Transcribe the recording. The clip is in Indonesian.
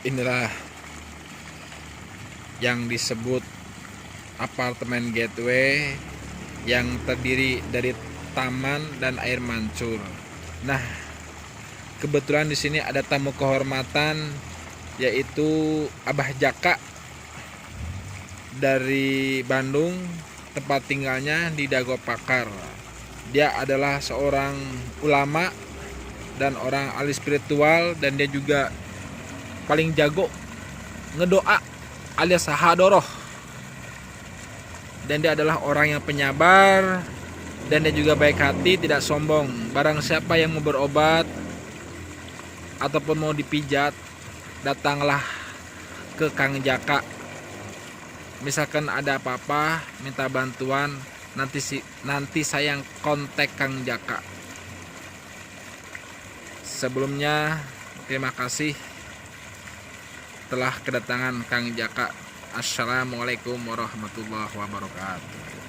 Inilah yang disebut apartemen Gateway yang terdiri dari taman dan air mancur. Nah, kebetulan di sini ada tamu kehormatan, yaitu Abah Jaka dari Bandung, tempat tinggalnya di Dago Pakar. Dia adalah seorang ulama dan orang ahli spiritual, dan dia juga paling jago ngedoa alias sahadoroh. Dan dia adalah orang yang penyabar, dan dia juga baik hati, tidak sombong. Barang siapa yang mau berobat ataupun mau dipijat, datanglah ke Kang Jaka. Misalkan ada apa-apa, minta bantuan, nanti saya yang kontak Kang Jaka. Sebelumnya terima kasih telah kedatangan Kang Jaka. Assalamualaikum warahmatullahi wabarakatuh.